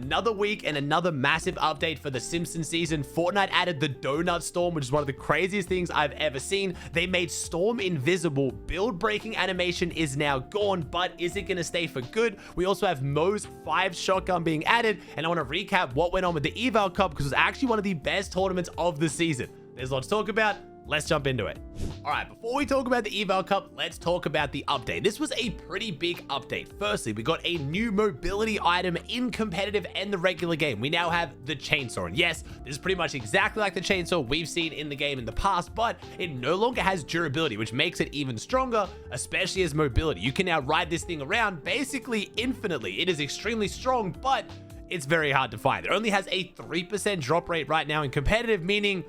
Another week and another massive update for the Simpsons season. Fortnite added the Donut Storm, which is one of the craziest things I've ever seen. They made Storm invisible. Build breaking animation is now gone, but is it going to stay for good? We also have Moe's 5 shotgun being added, and I want to recap what went on with the Eval Cup because it was actually one of the best tournaments of the season. There's a lot to talk about. Let's jump into it. All right, before we talk about the Eval Cup, let's talk about the update. This was a pretty big update. Firstly, we got a new mobility item in competitive and the regular game. We now have the chainsaw. And yes, this is pretty much exactly like the chainsaw we've seen in the game in the past, but it no longer has durability, which makes it even stronger, especially as mobility. You can now ride this thing around basically infinitely. It is extremely strong, but it's very hard to find. It only has a 3% drop rate right now in competitive, meaning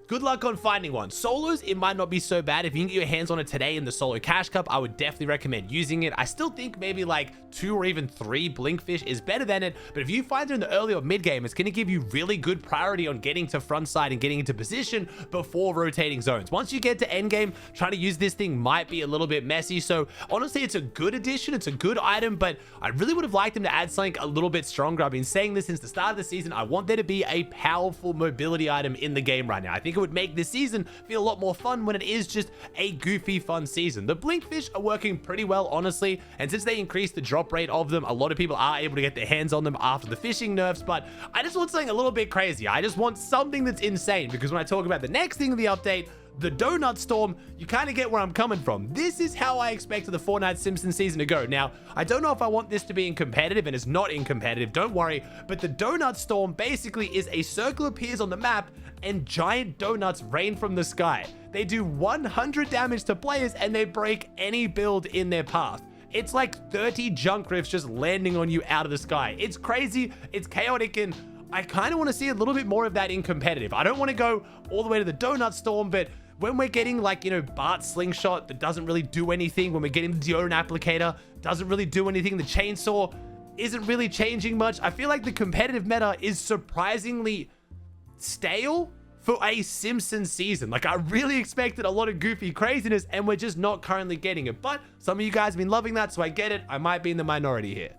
good luck on finding one. Solos, it might not be so bad. If you can get your hands on it today in the Solo Cash Cup, I would definitely recommend using it. I still think maybe like 2 or even 3 Blinkfish is better than it, but if you find it in the early or mid game, it's going to give you really good priority on getting to front side and getting into position before rotating zones. Once you get to end game, trying to use this thing might be a little bit messy. So honestly, it's a good addition. It's a good item, but I really would have liked them to add something a little bit stronger. I've been saying this since the start of the season. I want there to be a powerful mobility item in the game right now. I think it would make this season feel a lot more fun when it is just a goofy fun season. The Blinkfish are working pretty well, honestly, and since they increased the drop rate of them, a lot of people are able to get their hands on them after the fishing nerfs, but I just want something a little bit crazy. I just want something that's insane, because when I talk about the next thing in the update, the Donut Storm, you kind of get where I'm coming from. This is how I expected the Fortnite Simpsons season to go. Now, I don't know if I want this to be in competitive, and it's not in competitive, don't worry, but the Donut Storm basically is a circle appears on the map and giant donuts rain from the sky. They do 100 damage to players and they break any build in their path. It's like 30 junk rifts just landing on you out of the sky. It's crazy, it's chaotic, and I kind of want to see a little bit more of that in competitive. I don't want to go all the way to the Donut Storm, but when we're getting like, you know, Bart's slingshot that doesn't really do anything, when we're getting the deodorant applicator, doesn't really do anything, the chainsaw isn't really changing much. I feel like the competitive meta is surprisingly stale for a Simpsons season. Like, I really expected a lot of goofy craziness, and we're just not currently getting it. But some of you guys have been loving that, so I get it. I might be in the minority here.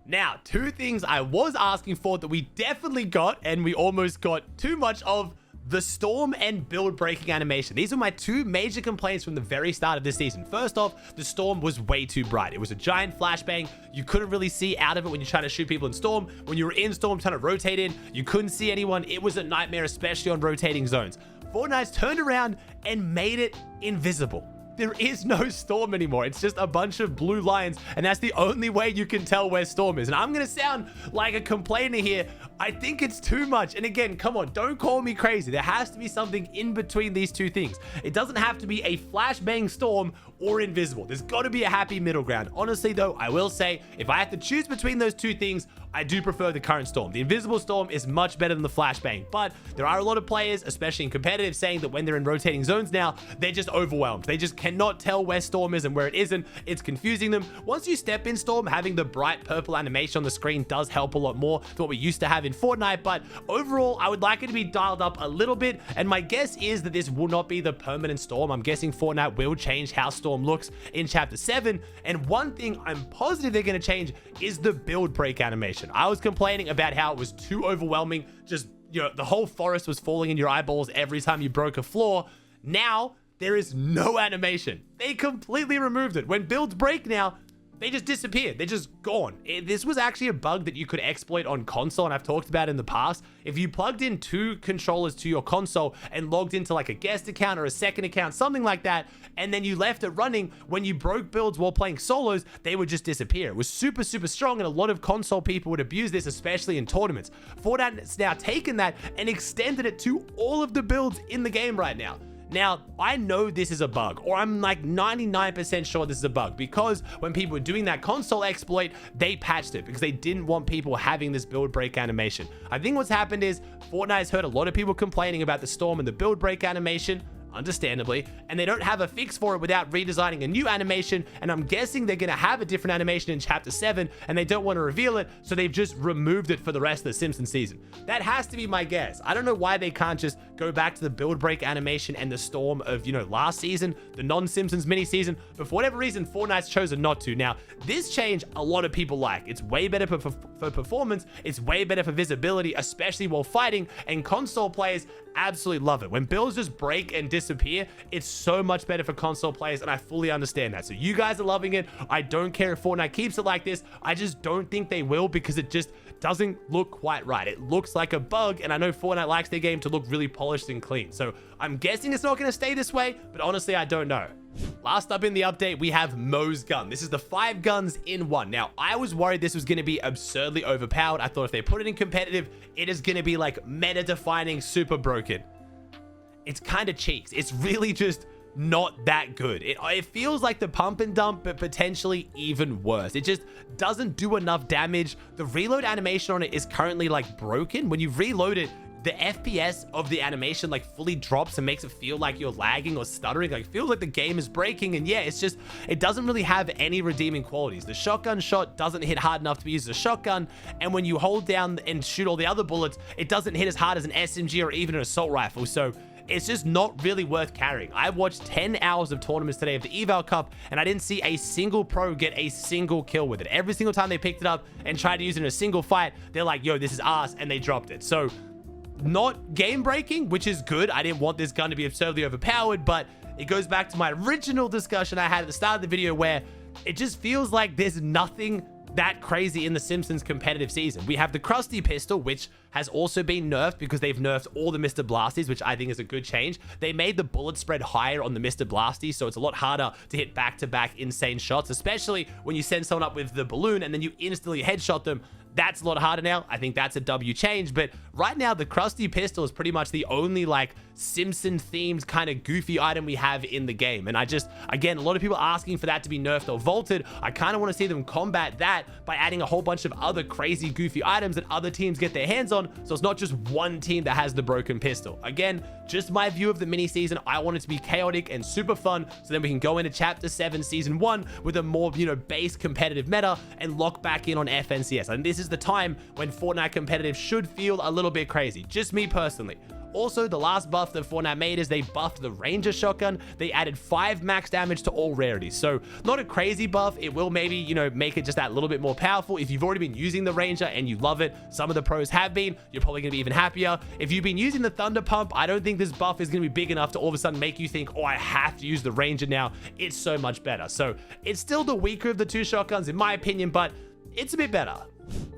Now, 2 things I was asking for that we definitely got, and we almost got too much of: the Storm and build breaking animation. These are my 2 major complaints from the very start of this season. First off, the Storm was way too bright. It was a giant flashbang. You couldn't really see out of it when you're trying to shoot people in Storm. When you were in Storm trying to rotate in, you couldn't see anyone. It was a nightmare, especially on rotating zones. Fortnite's turned around and made it invisible. There is no Storm anymore. It's just a bunch of blue lines, and that's the only way you can tell where Storm is. And I'm gonna sound like a complainer here. I think it's too much. And again, come on, don't call me crazy. There has to be something in between these 2 things. It doesn't have to be a flashbang Storm or invisible. There's got to be a happy middle ground. Honestly, though, I will say, if I have to choose between those 2 things, I do prefer the current Storm. The invisible Storm is much better than the flashbang, but there are a lot of players, especially in competitive, saying that when they're in rotating zones now, they're just overwhelmed. They just cannot tell where Storm is and where it isn't. It's confusing them. Once you step in Storm, having the bright purple animation on the screen does help a lot more than what we used to have in Fortnite, but overall, I would like it to be dialed up a little bit, and my guess is that this will not be the permanent Storm. I'm guessing Fortnite will change how Storm looks in Chapter 7, and one thing I'm positive they're going to change is the build break animation. I was complaining about how it was too overwhelming. Just, you know, the whole forest was falling in your eyeballs every time you broke a floor. Now, there is no animation. They completely removed it. When builds break now, they just disappeared. They're just gone. This was actually a bug that you could exploit on console, and I've talked about in the past. If you plugged in 2 controllers to your console and logged into like a guest account or a second account, something like that, and then you left it running, when you broke builds while playing solos, they would just disappear. It was super, super strong, and a lot of console people would abuse this, especially in tournaments. Fortnite's now taken that and extended it to all of the builds in the game right now. Now, I know this is a bug, or I'm like 99% sure this is a bug, because when people were doing that console exploit, they patched it because they didn't want people having this build break animation. I think what's happened is Fortnite has heard a lot of people complaining about the Storm and the build break animation. understandably, and they don't have a fix for it without redesigning a new animation, and I'm guessing they're going to have a different animation in Chapter 7, and they don't want to reveal it, so they've just removed it for the rest of the Simpsons season. That has to be my guess. I don't know why they can't just go back to the build break animation and the storm of, last season, the non-Simpsons mini season, but for whatever reason, Fortnite's chosen not to. Now, this change, a lot of people like. It's way better for performance, it's way better for visibility, especially while fighting, and console players absolutely love it. When builds just break and disappear, it's so much better for console players, and I fully understand that. So you guys are loving it. I don't care if Fortnite keeps it like this. I just don't think they will, because it just doesn't look quite right. It looks like a bug, and I know Fortnite likes their game to look really polished and clean. So I'm guessing it's not going to stay this way, but honestly, I don't know. Last up in the update, we have Moe's gun. This is the 5 guns in 1. Now, I was worried this was going to be absurdly overpowered. I thought if they put it in competitive, it is going to be like meta-defining, super broken. It's kind of cheeks. It's really just not that good. It feels like the pump and dump, but potentially even worse. It just doesn't do enough damage. The reload animation on it is currently like broken. When you reload it, the FPS of the animation like fully drops and makes it feel like you're lagging or stuttering. Like, feels like the game is breaking, and yeah, it's just, it doesn't really have any redeeming qualities. The shotgun shot doesn't hit hard enough to be used as a shotgun, and when you hold down and shoot all the other bullets, it doesn't hit as hard as an SMG or even an assault rifle. So it's just not really worth carrying. I watched 10 hours of tournaments today of the Eval Cup, and I didn't see a single pro get a single kill with it. Every single time they picked it up and tried to use it in a single fight, they're like, yo, this is ass, and they dropped it. So not game breaking, which is good. I didn't want this gun to be absurdly overpowered, but it goes back to my original discussion I had at the start of the video, where it just feels like there's nothing that crazy in the Simpsons competitive season. We have the Krusty pistol, which has also been nerfed because they've nerfed all the Mr. Blasties, which I think is a good change. They made the bullet spread higher on the Mr. Blasties, so it's a lot harder to hit back-to-back insane shots, especially when you send someone up with the balloon and then you instantly headshot them. That's a lot harder now. I think that's a W change, but right now the Krusty pistol is pretty much the only like Simpson themed kind of goofy item we have in the game. And I just, again, a lot of people asking for that to be nerfed or vaulted. I kind of want to see them combat that by adding a whole bunch of other crazy goofy items that other teams get their hands on, so it's not just one team that has the broken pistol. Again, just my view of the mini season. I want it to be chaotic and super fun, so then we can go into Chapter 7 Season 1 with a more, base competitive meta and lock back in on FNCS. And this is the time when Fortnite competitive should feel a little bit crazy. Just me personally. Also, the last buff that Fortnite made is they buffed the Ranger shotgun. They added 5 max damage to all rarities. So not a crazy buff. It will maybe, make it just that little bit more powerful. If you've already been using the Ranger and you love it, some of the pros have been, you're probably going to be even happier. If you've been using the Thunder Pump, I don't think this buff is going to be big enough to all of a sudden make you think, oh, I have to use the Ranger now. It's so much better. So it's still the weaker of the 2 shotguns in my opinion, but it's a bit better.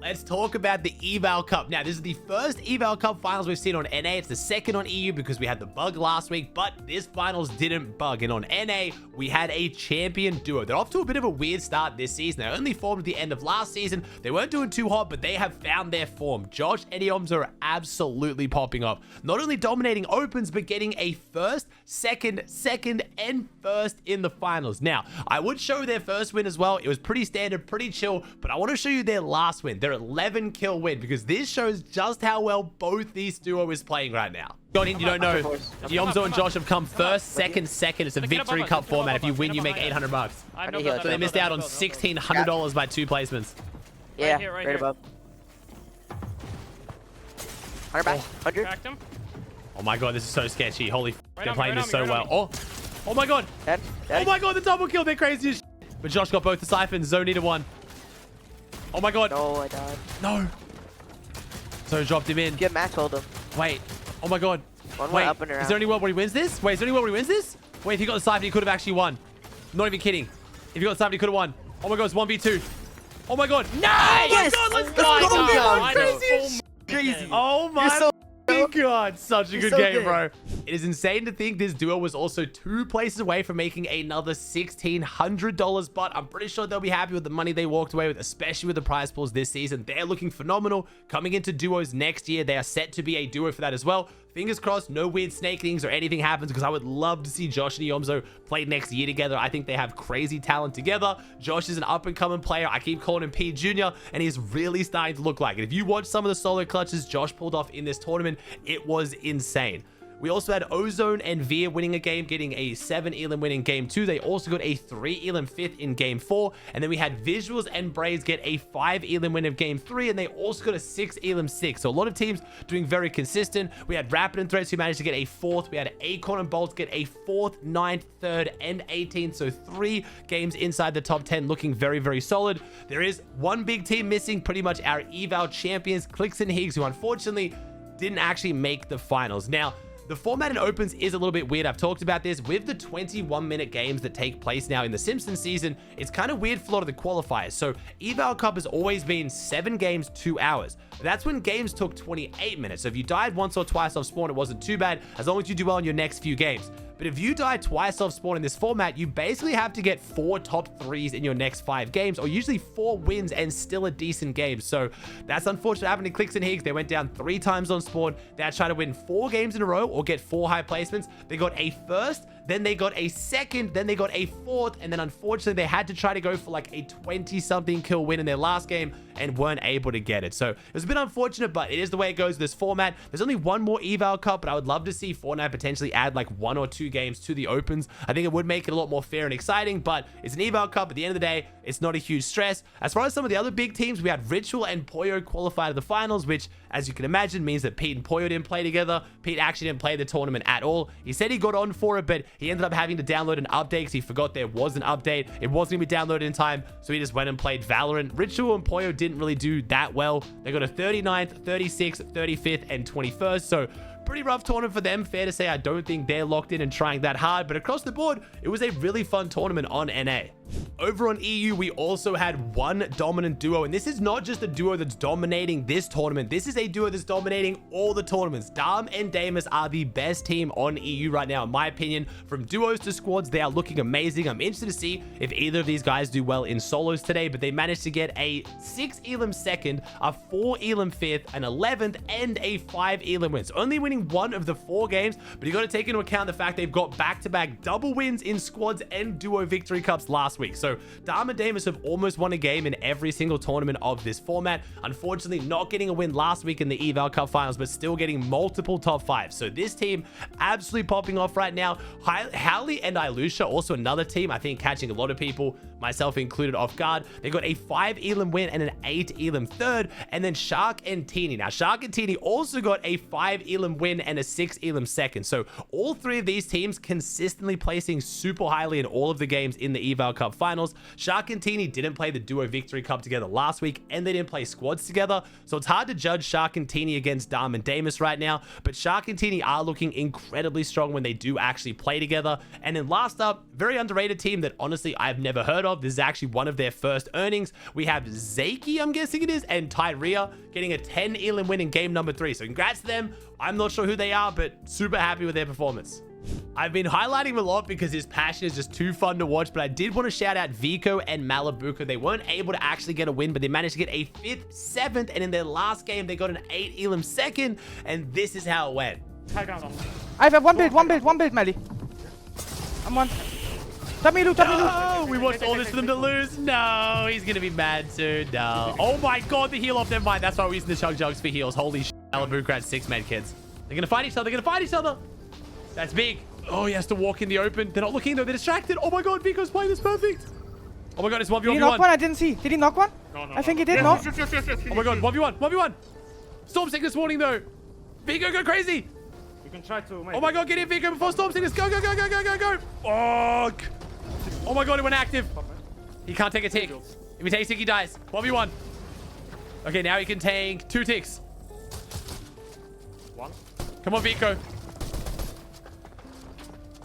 Let's talk about the Eval Cup. Now, this is the first Eval Cup finals we've seen on NA. It's the second on EU because we had the bug last week, but this finals didn't bug. And on NA, we had a champion duo. They're off to a bit of a weird start this season. They only formed at the end of last season. They weren't doing too hot, but they have found their form. Josh and Iomzo are absolutely popping off. Not only dominating opens, but getting a first, second, and first in the finals. Now, I would show their first win as well. It was pretty standard, pretty chill, but I want to show you their last win, their 11 kill win, because this shows just how well both these duo is playing right now. You don't know, Iomzo and Josh have come first, second. It's a victory cup format. If you win, you make $800. So they missed out on $1,600 by 2 placements. Yeah, right above. 100 back, 100. Oh my god, this is so sketchy. Holy f, they're playing this so well. Oh my god. Dead. Oh my god, the double kill. They're crazy as shit. But Josh got both the siphons. Zoe needed one. Oh my god. No, I died. No. So dropped him in. Get Max hold him. Wait. Oh my god. Wait, up and around. Is there any world where he wins this? Wait, is there any world where he wins this? Wait, if he got the siphon, he could have actually won. Not even kidding. If he got the siphon, he could have won. Oh my god, it's 1v2. Oh my god. No! Yes! Oh my god, let's go! Crazy. Oh my so god, such a You're good so game, good. bro. It is insane to think this duo was also 2 places away from making another $1,600, but I'm pretty sure they'll be happy with the money they walked away with, especially with the prize pools this season. They're looking phenomenal. Coming into duos next year, they are set to be a duo for that as well. Fingers crossed, no weird snake things or anything happens, because I would love to see Josh and Iomzo play next year together. I think they have crazy talent together. Josh is an up-and-coming player. I keep calling him P Jr., and he's really starting to look like it. If you watch some of the solo clutches Josh pulled off in this tournament, it was insane. We also had Ozone and Veer winning a game, getting a 7 elim win in game 2. They also got a 3 elim 5th in game 4. And then we had Visuals and Braves get a 5 elim win of game 3, and they also got a 6 elim 6. So a lot of teams doing very consistent. We had Rapid and Threats who managed to get a 4th. We had Acorn and Bolts get a 4th, 9th, 3rd, and 18th. So 3 games inside the top 10, looking very, very solid. There is one big team missing, pretty much our eval champions, Clix and Higgs, who unfortunately didn't actually make the finals. Now, the format in Opens is a little bit weird. I've talked about this. With the 21-minute games that take place now in the Simpsons season, it's kind of weird for a lot of the qualifiers. So Eval Cup has always been 7 games, 2 hours. That's when games took 28 minutes. So if you died once or twice off spawn, it wasn't too bad, as long as you do well in your next few games. But if you die twice off spawn in this format, you basically have to get 4 top 3s in your next 5 games, or usually 4 wins and still a decent game. So that's unfortunate happening to Clix and Higgs. They went down 3 times on spawn. They had to try to win 4 games in a row or get 4 high placements. They got a 1st, then they got a 2nd, then they got a 4th, and then unfortunately they had to try to go for like a 20-something kill win in their last game and weren't able to get it. So it was a bit unfortunate, but it is the way it goes with this format. There's only one more Eval Cup, but I would love to see Fortnite potentially add like 1 or 2 games to the Opens. I think it would make it a lot more fair and exciting, but it's an Eval Cup. At the end of the day, it's not a huge stress. As far as some of the other big teams, we had Ritual and Poyo qualify to the finals, which, as you can imagine, means that Pete and Poyo didn't play together. Pete actually didn't play the tournament at all. He said he got on for it, but he ended up having to download an update because he forgot there was an update. It wasn't going to be downloaded in time, so he just went and played Valorant. Ritual and Poyo didn't really do that well. They got a 39th, 36th, 35th, and 21st, so pretty rough tournament for them. Fair to say, I don't think they're locked in and trying that hard, but across the board, it was a really fun tournament on NA. Over on EU, we also had one dominant duo, and this is not just a duo that's dominating this tournament. This is a duo that's dominating all the tournaments. Dom and Damus are the best team on EU right now, in my opinion. From duos to squads, they are looking amazing. I'm interested to see if either of these guys do well in solos today, but they managed to get a 6 elim 2nd, a 4 elim 5th, an 11th, and a 5 elim win. So only winning one of the 4 games, but you got to take into account the fact they've got back-to-back double wins in squads and duo victory cups last week. So Dom and Damus have almost won a game in every single tournament of this format. Unfortunately, not getting a win last week in the Eval Cup finals, but still getting multiple top 5s. So this team absolutely popping off right now. Howley and Ilusha, also another team, I think catching a lot of people, myself included, off guard. They got a 5 elim win and an 8 elim 3rd, and then Shark and Teeny. Now, Shark and Teeny also got a 5 elim win and a 6 elim 2nd. So all 3 of these teams consistently placing super highly in all of the games in the Eval Cup finals. Shark and Teeny didn't play the duo victory cup together last week, and they didn't play squads together. So it's hard to judge Shark and Teeny against Dom and Damus right now, but Shark and Teeny are looking incredibly strong when they do actually play together. And then last up, very underrated team that honestly I've never heard of. This is actually one of their first earnings. We have Zaki, I'm guessing it is, and Tyria getting a 10 elim win in game number 3. So congrats to them. I'm not sure who they are, but super happy with their performance. I've been highlighting him a lot because his passion is just too fun to watch, but I did want to shout out Vico and Malabuka. They weren't able to actually get a win, but they managed to get a 5th, 7th, and in their last game, they got an 8 elim 2nd, and this is how it went. I have one build, Melly. I'm one. Tell me, No, we watched all this for them to lose. No, he's going to be mad too. No. Oh my God, the heal off. Never mind. That's why we're using the Chug Jugs for heals. Holy shit. Malabuka had 6 med kids. They're going to fight each other. That's big. Oh, he has to walk in the open. They're not looking though. They're distracted. Oh my God, Vico's playing this perfect. Oh my God, it's 1v1. Did he knock one? I didn't see. Did he knock one? No. I think he did, no? Yes. Oh my God, 1v1. Storm Sickness warning though. Vico, go crazy. You can try to. Oh my God, get in, Vico, before Storm Sickness. Go. Oh. Oh my God, it went active. He can't take a tick. If he takes a tick, he dies. 1v1. Okay, now he can tank 2 ticks. 1. Come on, Vico.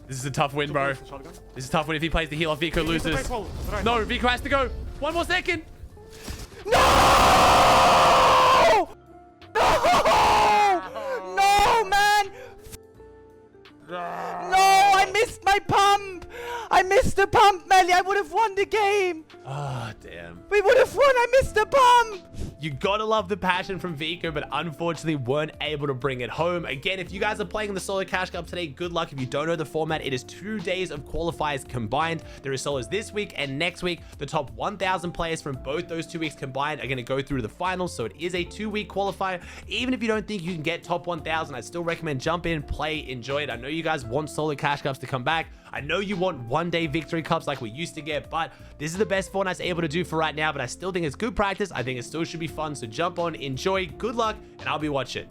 This is a tough win, bro. This is a tough win. If he plays the heal off, Vico loses. No, Vico has to go. 1 more second. No! No, man! No, I missed my pump! I missed the pump, Melly. I would have won the game. Ah, damn. We would have won. I missed the pump. You gotta love the passion from Vico, but unfortunately weren't able to bring it home. Again, if you guys are playing the Solo Cash Cup today, good luck. If you don't know the format, it is 2 days of qualifiers combined. There is solos this week and next week. The top 1,000 players from both those 2 weeks combined are going to go through to the finals, so it is a 2-week qualifier. Even if you don't think you can get top 1,000, I still recommend jump in, play, enjoy it. I know you guys want Solo Cash Cups to come back. I know you want one-day victory cups like we used to get, but this is the best Fortnite's able to do for right now, but I still think it's good practice. I think it still should be fun, so jump on, enjoy, good luck, and I'll be watching.